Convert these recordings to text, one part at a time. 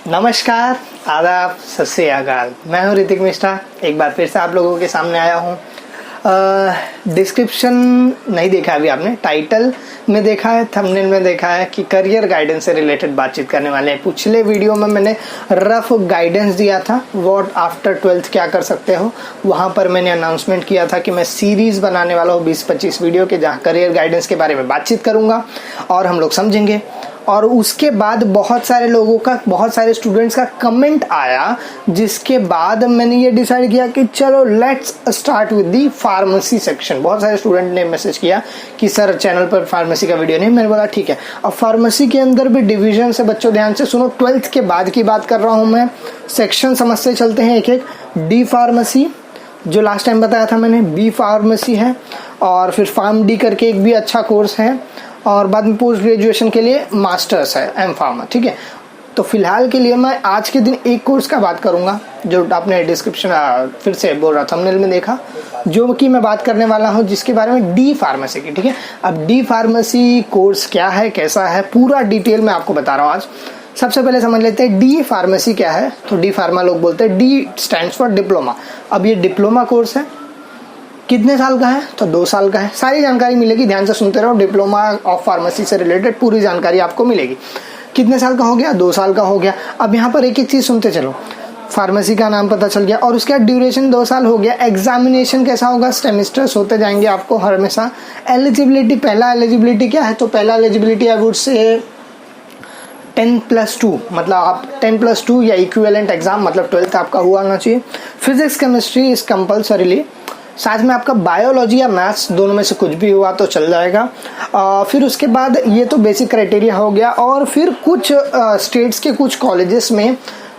नमस्कार, आदाब, सत श्री अकाल। मैं हूं ऋतिक मिश्रा, एक बार फिर से आप लोगों के सामने आया हूं। डिस्क्रिप्शन नहीं देखा अभी आपने, टाइटल में देखा है, थंबनेल में देखा है कि करियर गाइडेंस से रिलेटेड बातचीत करने वाले हैं। पिछले वीडियो में मैंने रफ गाइडेंस दिया था, व्हाट आफ्टर 12th क्या कर सकते हो। वहां पर मैंने अनाउंसमेंट किया था कि मैं सीरीज बनाने वाला हूँ 20-25 वीडियो के, जहाँ करियर गाइडेंस के बारे में बातचीत करूंगा और हम लोग समझेंगे। और उसके बाद बहुत सारे स्टूडेंट्स का कमेंट आया, जिसके बाद मैंने ये डिसाइड किया कि चलो let's start with the pharmacy section. बहुत सारे स्टूडेंट ने मैसेज किया कि सर चैनल पर फार्मेसी का वीडियो नहीं। मैंने बोला ठीक है। अब फार्मेसी के अंदर भी डिवीजन से बच्चों ध्यान से सुनो, 12th के बाद की बात कर रहा हूँ मैं। सेक्शन समझते चलते हैं एक एक। डी फार्मेसी जो लास्ट टाइम बताया था मैंने, बी फार्मेसी है, और फिर फार्म डी करके एक भी अच्छा कोर्स है, और बाद में पोस्ट ग्रेजुएशन के लिए मास्टर्स है, एम फार्मा। ठीक है, तो फिलहाल के लिए मैं आज के दिन एक कोर्स का बात करूंगा जो आपने डिस्क्रिप्शन फिर से बोल रहा थंबनेल में देखा, जो कि मैं बात करने वाला हूं जिसके बारे में डी फार्मेसी की। ठीक है, अब डी फार्मेसी कोर्स क्या है, कैसा है, पूरा डिटेल में आपको बता रहा हूँ आज। सबसे पहले समझ लेते हैं डी फार्मेसी क्या है। तो डी फार्मा लोग बोलते हैं, डी स्टैंड्स फॉर डिप्लोमा। अब ये डिप्लोमा कोर्स है, कितने साल का है? तो 2 साल का है। सारी जानकारी मिलेगी, ध्यान से सुनते रहो। डिप्लोमा ऑफ फार्मेसी से रिलेटेड पूरी जानकारी आपको मिलेगी। कितने साल का हो गया? 2 साल का हो गया। अब यहाँ पर एक एक चीज सुनते चलो। फार्मेसी का नाम पता चल गया, और उसका ड्यूरेशन 2 साल हो गया। एग्जामिनेशन कैसा होगा? सेमेस्टर्स होते जाएंगे आपको हर हमेशा। एलिजिबिलिटी, पहला एलिजिबिलिटी क्या है? तो पहला एलिजिबिलिटी आई वुड से 10+2, मतलब आप 10+2 या इक्विवेलेंट एग्जाम, मतलब 12th आपका हुआ होना चाहिए। फिजिक्स केमिस्ट्री इज कंपल्सरीली, साथ में आपका बायोलॉजी या मैथ्स दोनों में से कुछ भी हुआ तो चल जाएगा। फिर उसके बाद ये तो बेसिक क्राइटेरिया हो गया। और फिर कुछ स्टेट्स के कुछ कॉलेजेस में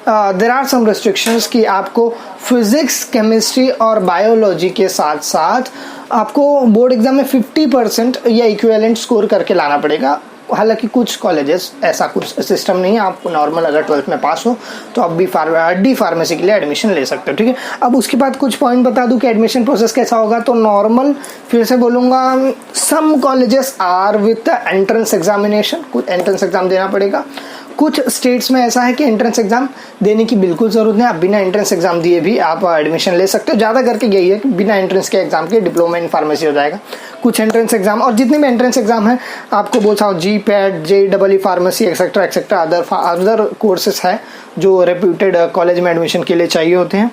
देयर आर सम रेस्ट्रिक्शंस कि आपको फिजिक्स केमिस्ट्री और बायोलॉजी के साथ साथ आपको बोर्ड एग्जाम में 50% या इक्विवेलेंट स्कोर करके लाना पड़ेगा। हालांकि कुछ कॉलेजेस ऐसा कुछ सिस्टम नहीं है, आप नॉर्मल अगर 12th में पास हो तो आप डी फार्मेसी के लिए एडमिशन ले सकते हो। ठीक है, अब उसके बाद कुछ पॉइंट बता दूं कि एडमिशन प्रोसेस कैसा होगा। तो नॉर्मल, फिर से बोलूंगा, some colleges are with entrance examination, कुछ एंट्रेंस एग्जाम देना पड़ेगा। कुछ स्टेट्स में ऐसा है कि एंट्रेंस एग्जाम देने की बिल्कुल जरूरत नहीं, आप बिना एंट्रेंस एग्जाम दिए भी आप एडमिशन ले सकते हो। ज़्यादा करके यही है कि बिना एंट्रेंस के एग्जाम के डिप्लोमा इन फार्मेसी हो जाएगा। कुछ एंट्रेंस एग्जाम, और जितने भी एंट्रेंस एग्जाम है आपको बोलता हूँ, GPAT, JEE pharmacy etcetera etcetera other courses है जो रेप्यूटेड कॉलेज में एडमिशन के लिए चाहिए होते हैं।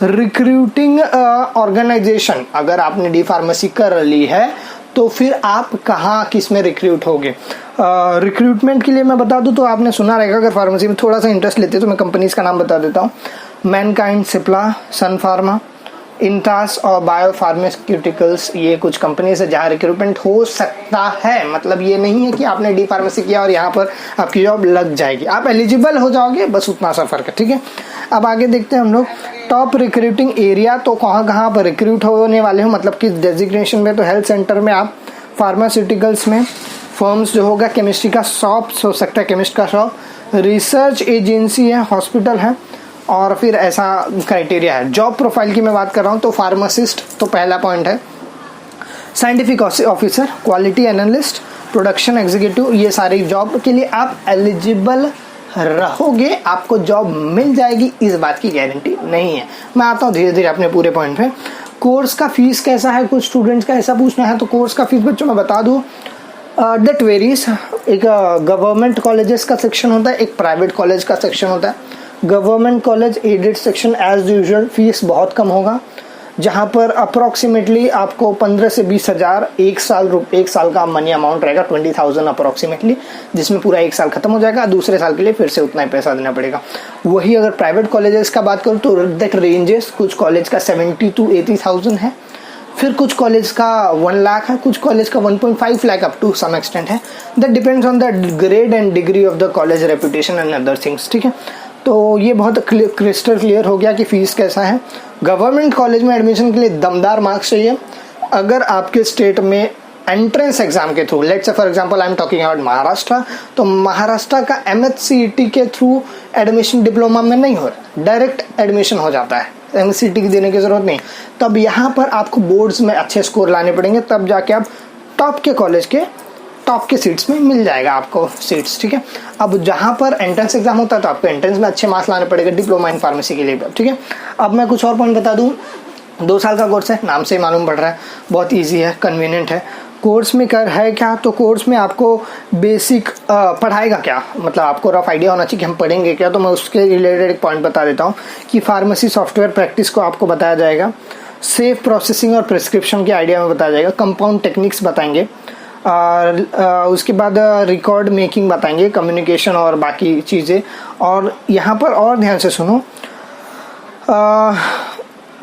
रिक्रूटिंग ऑर्गेनाइजेशन, अगर आपने डी फार्मेसी कर ली है तो फिर आप कहाँ किस में रिक्रूट होगे। रिक्रूटमेंट के लिए मैं बता दूं तो आपने सुना रहेगा, अगर फार्मेसी में थोड़ा सा इंटरेस्ट लेते तो मैं कंपनीज का नाम बता देता हूँ। मैनकाइंड, सिप्ला, सन फार्मा, इंटास और बायो फार्मास्यूटिकल्स, ये कुछ कंपनीज है जहाँ रिक्रूटमेंट हो सकता है। मतलब ये नहीं है कि आपने डी फार्मेसी किया और यहाँ पर आपकी जॉब लग जाएगी, आप एलिजिबल हो जाओगे, बस उतना सा फर्क है। ठीक है, अब आगे देखते हैं हम लोग टॉप रिक्रूटिंग एरिया। तो कहाँ पर रिक्रूट होने वाले हो, मतलब किस डेजिग्नेशन में? तो हेल्थ सेंटर में आप, फार्मास्यूटिकल्स में, फर्म्स जो होगा, केमिस्ट्री का शॉप हो सकता है, केमिस्ट का शॉप, रिसर्च एजेंसी है, हॉस्पिटल है, और फिर ऐसा क्राइटेरिया है। जॉब प्रोफाइल की मैं बात कर रहा हूँ तो फार्मासिस्ट तो पहला पॉइंट है। Scientific officer, quality analyst, production executive, ये सारी जॉब के लिए आप एलिजिबल रहोगे, आपको जॉब मिल जाएगी, इस बात की गारंटी नहीं है। मैं आता हूँ धीरे धीरे अपने पूरे पॉइंट पे। कोर्स का फीस कैसा है, कुछ स्टूडेंट्स का ऐसा पूछना है। तो कोर्स का फीस बच्चों मैं बता दूँ, दैट वेरीज। एक गवर्नमेंट कॉलेजेस का सेक्शन होता है, एक प्राइवेट कॉलेज का सेक्शन होता है। Government college aided section as usual fees बहुत कम होगा, जहाँ पर अप्रोक्सीमेटली आपको 15 से 20 हज़ार एक साल का मनी अमाउंट रहेगा, 20,000 अप्रोक्सीमेटली, जिसमें पूरा 1 साल खत्म हो जाएगा। दूसरे साल के लिए फिर से उतना ही पैसा देना पड़ेगा। वही अगर प्राइवेट कॉलेजेस का बात करूँ तो दैट रेंजेस, कुछ कॉलेज का 70 to 80,000 है, फिर कुछ कॉलेज का 1 लाख है, कुछ कॉलेज का 1.5 lakh up to some extent है। That depends on the grade and degree of the college reputation and other things. ठीक है, तो ये बहुत क्रिस्टल क्लियर हो गया कि फीस कैसा है। गवर्नमेंट कॉलेज में एडमिशन के लिए दमदार मार्क्स चाहिए। अगर आपके स्टेट में एंट्रेंस एग्जाम के through, let's say for example I am talking about Maharashtra, तो महाराष्ट्र का MHCET के थ्रू एडमिशन डिप्लोमा में नहीं हो रहा, डायरेक्ट एडमिशन हो जाता है, MHCET की देने की जरूरत नहीं। तब यहाँ पर आपको बोर्ड्स में अच्छे स्कोर लाने पड़ेंगे, तब जाके आप टॉप के कॉलेज के टॉप के सीट्स में मिल जाएगा आपको सीट्स, ठीक है। अब जहाँ पर एंट्रेंस एग्जाम होता है तो आपको एंट्रेंस में अच्छे मार्क्स लाने पड़ेगा डिप्लोमा इन फार्मेसी के लिए, ठीक है। अब मैं कुछ और पॉइंट बता दूँ। 2 साल का कोर्स है, नाम से ही मालूम पड़ रहा है, बहुत ईजी है, कन्वीनियंट है। कोर्स में कर है क्या, तो कोर्स में आपको बेसिक पढ़ाएगा क्या, मतलब आपको रफ आइडिया होना चाहिए कि हम पढ़ेंगे क्या। तो मैं उसके रिलेटेड एक पॉइंट बता देता हूँ कि फार्मेसी सॉफ्टवेयर प्रैक्टिस को आपको बताया जाएगा, सेफ प्रोसेसिंग और प्रिस्क्रिप्शन के आइडिया में बताया जाएगा, कंपाउंड टेक्निक्स बताएंगे, और उसके बाद रिकॉर्ड मेकिंग बताएंगे, कम्युनिकेशन और बाकी चीज़ें। और यहाँ पर और ध्यान से सुनो,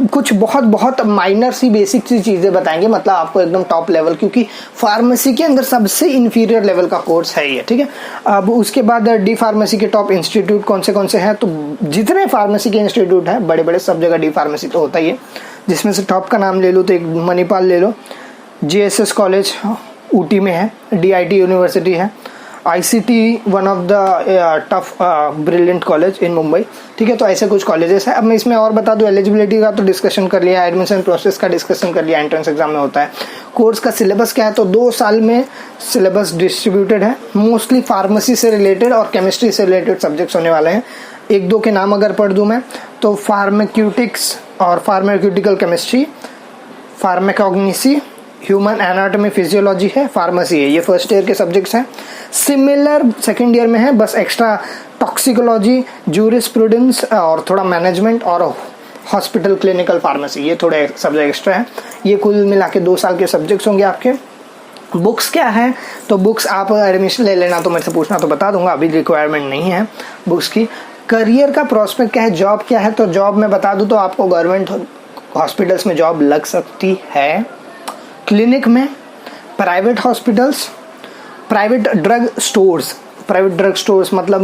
कुछ बहुत माइनर सी बेसिक सी चीज़ें बताएंगे, मतलब आपको एकदम टॉप लेवल, क्योंकि फार्मेसी के अंदर सबसे इन्फीरियर लेवल का कोर्स है ये, ठीक है। अब उसके बाद डी फार्मेसी के टॉप इंस्टीट्यूट कौन से हैं, तो जितने फार्मेसी के इंस्टीट्यूट हैं बड़े बड़े सब जगह डी फार्मेसी तो होता ही है। जिसमें से टॉप का नाम ले लो तो एक मणिपाल ले लो, JSS कॉलेज ऊटी में है, DIT यूनिवर्सिटी है, ICT one of the tough brilliant college in Mumbai, ठीक है। तो ऐसे कुछ कॉलेजेस हैं। अब मैं इसमें और बता दूं, एलिजिबिलिटी का तो डिस्कशन कर लिया, एडमिशन प्रोसेस का डिस्कशन कर लिया, एंट्रेंस एग्जाम में होता है। कोर्स का सिलेबस क्या है, तो 2 साल में सिलेबस डिस्ट्रीब्यूटेड है, मोस्टली फार्मेसी से रिलेटेड और केमिस्ट्री से रिलेटेड सब्जेक्ट्स होने वाले हैं। 1-2 के नाम अगर पढ़ दूं मैं, तो फार्माक्यूटिक्स और pharmaceutical chemistry, pharmacognosy, human anatomy physiology है, फार्मेसी है, ये फर्स्ट ईयर के सब्जेक्ट्स हैं। सिमिलर सेकेंड ईयर में है, बस एक्स्ट्रा टॉक्सिकोलॉजी, जूरिस्प्रूडेंस और थोड़ा मैनेजमेंट और हॉस्पिटल क्लिनिकल फार्मेसी, ये थोड़े सब्जेक्ट एक्स्ट्रा है। ये कुल मिला के 2 साल के सब्जेक्ट्स होंगे आपके। बुक्स क्या है, तो बुक्स आप एडमिशन ले लेना तो मेरे से पूछना तो बता दूंगा, अभी रिक्वायरमेंट नहीं है बुक्स की। करियर का प्रोस्पेक्ट क्या है, जॉब क्या है, तो जॉब में बता दूं तो आपको गवर्नमेंट हॉस्पिटल्स में जॉब लग सकती है, क्लिनिक में, private hospitals, private drug stores मतलब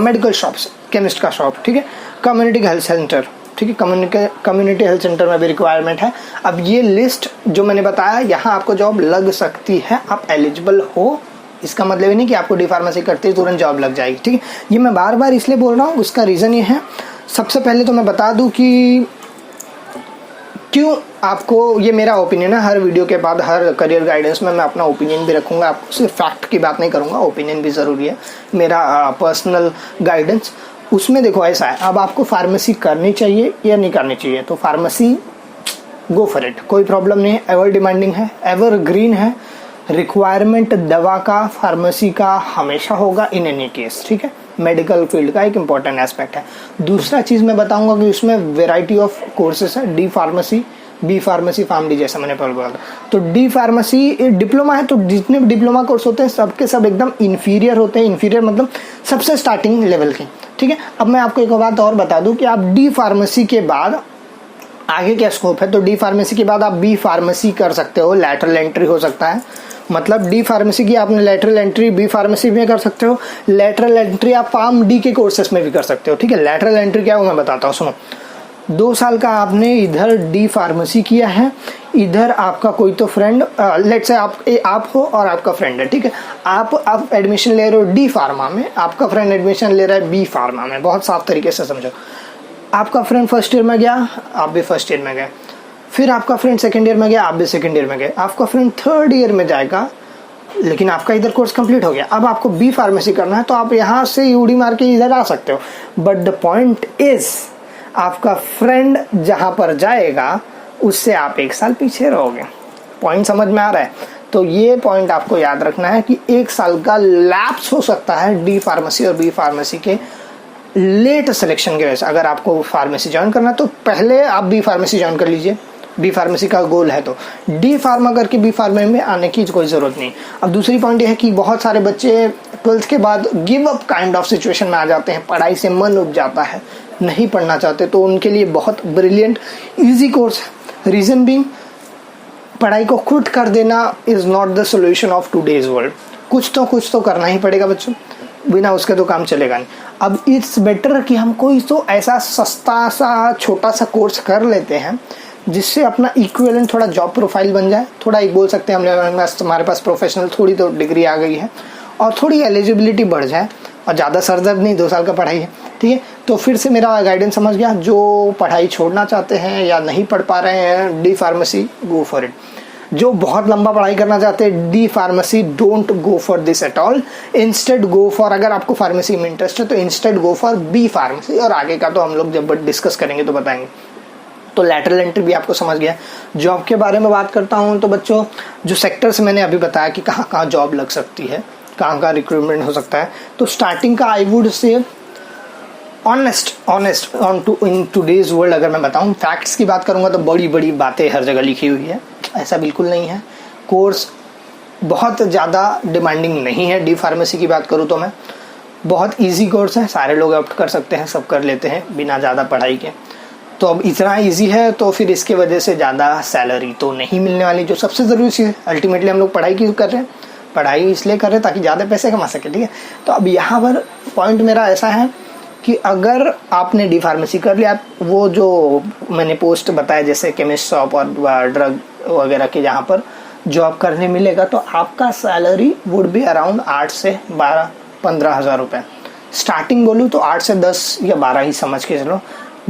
मेडिकल शॉप्स, केमिस्ट का शॉप, ठीक है, कम्युनिटी हेल्थ सेंटर, ठीक है, कम्युनिटी हेल्थ सेंटर में भी रिक्वायरमेंट है। अब ये लिस्ट जो मैंने बताया, यहाँ आपको जॉब लग सकती है, आप एलिजिबल हो, इसका मतलब ये नहीं कि आपको डी फार्मेसी करते ही तुरंत जॉब लग जाएगी, ठीक है। ये मैं बार बार इसलिए बोल रहा हूँ, उसका रीज़न ये है, सबसे पहले तो मैं बता दूँ कि क्यों आपको, ये मेरा ओपिनियन है, हर वीडियो के बाद हर करियर गाइडेंस में मैं अपना ओपिनियन भी रखूंगा, आपको सिर्फ फैक्ट की बात नहीं करूंगा, ओपिनियन भी ज़रूरी है, मेरा पर्सनल गाइडेंस। उसमें देखो ऐसा है, अब आपको फार्मेसी करनी चाहिए या नहीं करनी चाहिए, तो फार्मेसी गो फॉर इट, कोई प्रॉब्लम नहीं है, एवर डिमांडिंग है, एवर ग्रीन है, रिक्वायरमेंट दवा का, फार्मेसी का हमेशा होगा इन एनी केस, ठीक है। मेडिकल फील्ड का एक इम्पॉर्टेंट एस्पेक्ट है। दूसरा चीज़ मैं बताऊंगा कि उसमें वेराइटी ऑफ कोर्सेस है, D pharmacy, B pharmacy, PharmD, जैसा मैंने पहले बोला था। तो डी फार्मेसी डिप्लोमा है, तो जितने भी डिप्लोमा कोर्स होते हैं सबके सब एकदम इन्फीरियर होते हैं, इन्फीरियर मतलब सबसे स्टार्टिंग लेवल के, ठीक है। अब मैं आपको एक बात और बता दूं कि आप डी फार्मेसी के बाद आगे क्या स्कोप है, तो डी फार्मेसी के बाद आप बी फार्मेसी कर सकते हो, लैटरल एंट्री हो सकता है, मतलब डी फार्मेसी की आपने लैटरल एंट्री बी फार्मेसी में कर सकते हो, लैटरल एंट्री आप फार्म डी के कोर्सेस में भी कर सकते हो, ठीक है। लैटरल एंट्री क्या है वो मैं बताता हूँ, सुनो। 2 साल का आपने इधर डी फार्मेसी किया है, इधर आपका कोई तो फ्रेंड, लेट्स से आप हो और आपका फ्रेंड है, ठीक है। आप एडमिशन ले रहे हो डी फार्मा में, आपका फ्रेंड एडमिशन ले रहा है बी फार्मा में, बहुत साफ तरीके से समझो। आपका फ्रेंड फर्स्ट ईयर में गया, आप भी फर्स्ट ईयर में गए, फिर आपका फ्रेंड सेकंड ईयर में गया, आप भी सेकंड ईयर में गए, आपका फ्रेंड थर्ड ईयर में जाएगा, लेकिन आपका इधर कोर्स कंप्लीट हो गया, अब आपको बी फार्मेसी करना है, तो आप यहाँ से यूडी मार के इधर आ सकते हो। बट द पॉइंट इज, आपका फ्रेंड जहाँ पर जाएगा उससे आप 1 साल पीछे रहोगे। पॉइंट समझ में आ रहा है? तो ये पॉइंट आपको याद रखना है कि 1 साल का लैप्स हो सकता है डी फार्मेसी और बी फार्मेसी के लेट सिलेक्शन की वजह से। अगर आपको फार्मेसी ज्वाइन करना है तो पहले आप बी फार्मेसी ज्वाइन कर लीजिए, बी फार्मेसी का गोल है तो डी फार्मा करके बी फार्मा में आने की कोई ज़रूरत नहीं। अब दूसरी पॉइंट ये है कि बहुत सारे बच्चे 12th के बाद give up kind of situation में आ जाते हैं, पढ़ाई से मन उब जाता है, नहीं पढ़ना चाहते, तो उनके लिए बहुत ब्रिलियंट ईजी कोर्स है। रीज़न बीइंग, पढ़ाई को क्विट कर देना is not the solution of today's world. कुछ तो करना ही पड़ेगा बच्चों, बिना उसके तो काम चलेगा नहीं। अब इट्स बेटर कि हम कोई तो ऐसा सस्ता सा छोटा सा कोर्स कर लेते हैं जिससे अपना इक्विवेलेंट थोड़ा जॉब प्रोफाइल बन जाए, थोड़ा एक बोल सकते हैं हमारे पास प्रोफेशनल थोड़ी तो डिग्री आ गई है और थोड़ी एलिजिबिलिटी बढ़ जाए, और ज़्यादा सरदर्द नहीं, 2 साल का पढ़ाई है, ठीक है। तो फिर से मेरा गाइडेंस समझ गया, जो पढ़ाई छोड़ना चाहते हैं या नहीं पढ़ पा रहे हैं D pharmacy, go for it. जो बहुत लंबा पढ़ाई करना चाहते हैं D pharmacy, don't go for this at all. Instead go for, अगर आपको फार्मेसी में इंटरेस्ट है तो instead go for B pharmacy, और आगे का तो हम लोग जब डिस्कस करेंगे तो बताएंगे। तो लैटरल एंट्री भी आपको समझ गया। जॉब के बारे में बात करता हूँ तो बच्चों, जो सेक्टर्स मैंने अभी बताया कि कहाँ कहाँ जॉब लग सकती है, कहाँ कहाँ रिक्रूटमेंट हो सकता है, तो स्टार्टिंग का I would say honest in today's world अगर मैं बताऊँ, फैक्ट्स की बात करूँगा तो बड़ी बड़ी बातें हर जगह लिखी हुई है, ऐसा बिल्कुल नहीं है। कोर्स बहुत ज़्यादा डिमांडिंग नहीं है। डी फार्मेसी की बात करूँ तो मैं, बहुत इजी कोर्स है, सारे लोग ऑप्ट कर सकते हैं, सब कर लेते हैं बिना ज़्यादा पढ़ाई के। तो अब इतना इजी है तो फिर इसके वजह से ज़्यादा सैलरी तो नहीं मिलने वाली, जो सबसे ज़रूरी चीज़। अल्टीमेटली हम लोग पढ़ाई क्यों कर रहे हैं? पढ़ाई इसलिए कर रहे हैं ताकि ज़्यादा पैसे कमा सके, ठीक है। तो अब यहाँ पर पॉइंट मेरा ऐसा है कि अगर आपने डी फार्मेसी कर लिया, वो जो मैंने पोस्ट बताया जैसे केमिस्ट शॉप और ड्रग वगैरह के जहाँ पर जॉब करने मिलेगा, तो आपका सैलरी वुड बी अराउंड 8 से 12-15 हज़ार रुपये। स्टार्टिंग बोलूँ तो 8 से 10 या 12 ही समझ के चलो।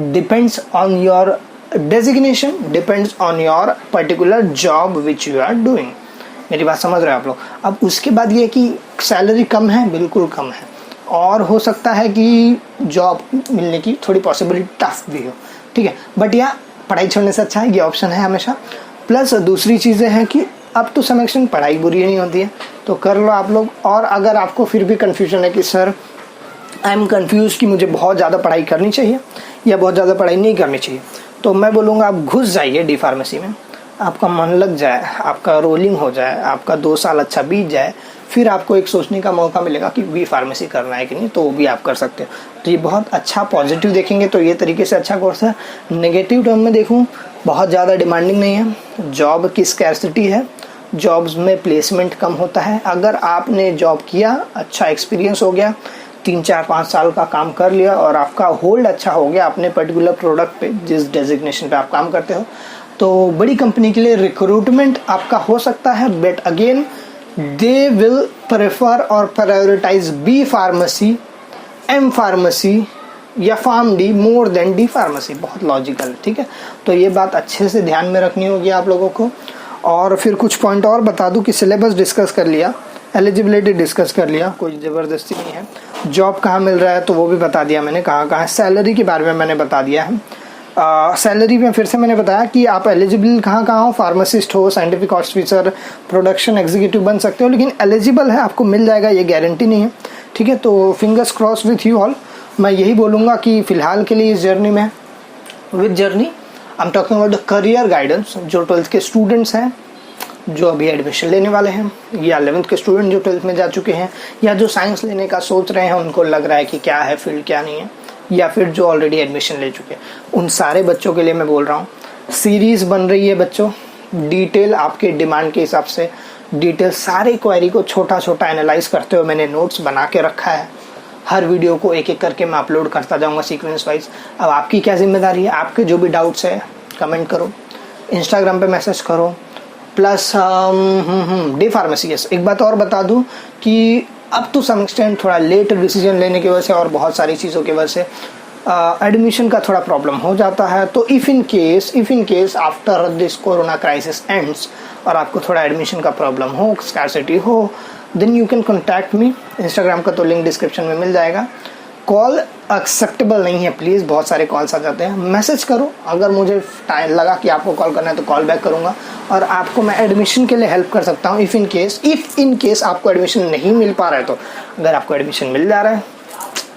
Depends on your designation, depends on your particular job which you are doing. मेरी बात समझ रहे हो आप लोग। अब उसके बाद ये कि सैलरी कम है, बिल्कुल कम है, और हो सकता है कि जॉब मिलने की थोड़ी पॉसिबिलिटी टफ भी हो, ठीक है। बट या पढ़ाई छोड़ने से अच्छा है, ये ऑप्शन है हमेशा। प्लस दूसरी चीज़ें हैं कि अब तो सम एक्सटेंट पढ़ाई बुरी नहीं होती है, तो कर लो आप लोग। और अगर आपको फिर भी कन्फ्यूजन है कि सर आई एम कन्फ्यूज कि मुझे बहुत ज़्यादा पढ़ाई करनी चाहिए या बहुत ज़्यादा पढ़ाई नहीं करनी चाहिए, तो मैं बोलूँगा आप घुस जाइए डी फार्मेसी में, आपका मन लग जाए, आपका रोलिंग हो जाए, आपका 2 साल अच्छा बीत जाए, फिर आपको एक सोचने का मौका मिलेगा कि बी फार्मेसी करना है कि नहीं, तो वो भी आप कर सकते हो। तो ये बहुत अच्छा, पॉजिटिव देखेंगे तो ये तरीके से अच्छा कोर्स है। नेगेटिव टर्म में देखूँ, बहुत ज़्यादा डिमांडिंग नहीं है, जॉब की स्कैर्सिटी है, जॉब्स में प्लेसमेंट कम होता है। अगर आपने जॉब किया, अच्छा एक्सपीरियंस हो गया, 3-4-5 साल का काम कर लिया और आपका होल्ड अच्छा हो गया अपने पर्टिकुलर प्रोडक्ट पे, जिस डेजिग्नेशन पे आप काम करते हो, तो बड़ी कंपनी के लिए रिक्रूटमेंट आपका हो सकता है। But again they will prefer और prioritise B pharmacy, M pharmacy या pharm D more than D pharmacy. बहुत लॉजिकल, ठीक है। तो ये बात अच्छे से ध्यान में रखनी होगी आप लोगों को। और फिर कुछ पॉइंट और बता दूं कि सिलेबस डिस्कस कर लिया, एलिजिबिलिटी डिस्कस कर लिया, कोई ज़बरदस्ती नहीं है। जॉब कहाँ मिल रहा है तो वो भी बता दिया मैंने, कहाँ कहाँ। सैलरी के बारे में मैंने बता दिया है। सैलरी में फिर से मैंने बताया कि आप एलिजिबल कहाँ कहाँ हो, फार्मासिस्ट हो, साइंटिफिक ऑफिसर, प्रोडक्शन एग्जीक्यूटिव बन सकते हो, लेकिन एलिजिबल है, आपको मिल जाएगा, ये गारंटी नहीं है, ठीक है। तो fingers cross with you all. मैं यही बोलूँगा कि फ़िलहाल के लिए इस जर्नी में, with journey I am talking about the career guidance. जो 12th के स्टूडेंट्स हैं, जो अभी एडमिशन लेने वाले हैं, या 11th के स्टूडेंट जो 12th में जा चुके हैं, या जो साइंस लेने का सोच रहे हैं, उनको लग रहा है कि क्या है फील्ड क्या नहीं है, या फिर जो ऑलरेडी एडमिशन ले चुके हैं, उन सारे बच्चों के लिए मैं बोल रहा हूँ, सीरीज़ बन रही है बच्चों, डिटेल आपके डिमांड के हिसाब से, डिटेल सारे क्वेरी को छोटा छोटा एनालाइज करते हुए मैंने नोट्स बना के रखा है। हर वीडियो को एक एक करके मैं अपलोड करता जाऊँगा सीक्वेंस वाइज। अब आपकी क्या जिम्मेदारी है, आपके जो भी डाउट्स है कमेंट करो, इंस्टाग्राम पे मैसेज करो। प्लस डी फार्मेसी, एक बात और बता दूं कि अब तो सम एक्सटेंट थोड़ा लेट डिसीजन लेने की वजह से और बहुत सारी चीज़ों की वजह से एडमिशन का थोड़ा प्रॉब्लम हो जाता है। तो if in case after this corona crisis ends और आपको थोड़ा एडमिशन का प्रॉब्लम हो, स्कैर्सिटी हो, then you can contact me. Instagram का तो लिंक डिस्क्रिप्शन में मिल जाएगा। कॉल एक्सेप्टेबल नहीं है, प्लीज़, बहुत सारे कॉल्स आ जाते हैं। मैसेज करो, अगर मुझे टाइम लगा कि आपको कॉल करना है तो कॉल बैक करूँगा, और आपको मैं एडमिशन के लिए हेल्प कर सकता हूँ। इफ़ इन केस आपको एडमिशन नहीं मिल पा रहा है, तो अगर आपको एडमिशन मिल जा रहा है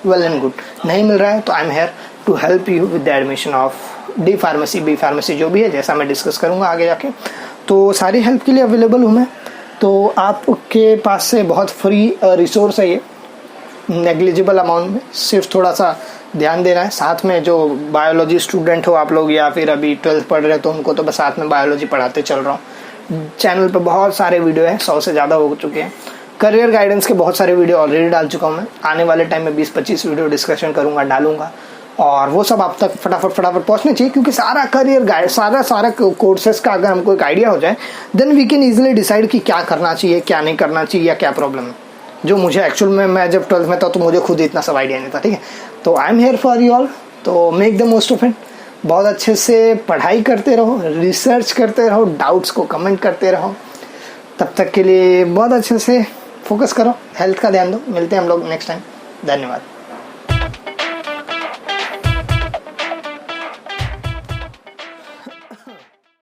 वेल एंड गुड, नहीं मिल रहा है तो I am here to help you with the admission of D pharmacy, B pharmacy, जो भी है, जैसा मैं डिस्कस करूँगा आगे जाके। तो सारी हेल्प के लिए अवेलेबल हूँ मैं। तो आपके पास से बहुत फ्री रिसोर्स है ये, नेग्लिजिबल अमाउंट में, सिर्फ थोड़ा सा ध्यान देना है। साथ में जो बायोलॉजी स्टूडेंट हो आप लोग, या फिर अभी 12th पढ़ रहे, तो उनको तो बस साथ में बायोलॉजी पढ़ाते चल रहा हूँ। चैनल पे बहुत सारे वीडियो हैं, 100 से ज़्यादा हो चुके हैं। करियर गाइडेंस के बहुत सारे वीडियो ऑलरेडी डाल चुका हूँ मैं। आने वाले टाइम में 20-25 वीडियो डिस्कशन करूँगा, डालूंगा, और वो सब आप तक फटाफट पहुँचने चाहिए, क्योंकि सारा करियर गाइड, सारा कोर्सेज का अगर हमको एक आइडिया हो जाए, then we can easily decide कि क्या करना चाहिए, क्या नहीं करना चाहिए, या क्या प्रॉब्लम है। जो मुझे एक्चुअल में, मैं जब 12th में था तो मुझे खुद इतना सब आइडिया नहीं था, ठीक है। तो I am here for you all, तो make the most of it. बहुत अच्छे से पढ़ाई करते रहो, रिसर्च करते रहो, डाउट्स को कमेंट करते रहो। तब तक के लिए बहुत अच्छे से फोकस करो, हेल्थ का ध्यान दो। मिलते हैं हम लोग नेक्स्ट टाइम। धन्यवाद।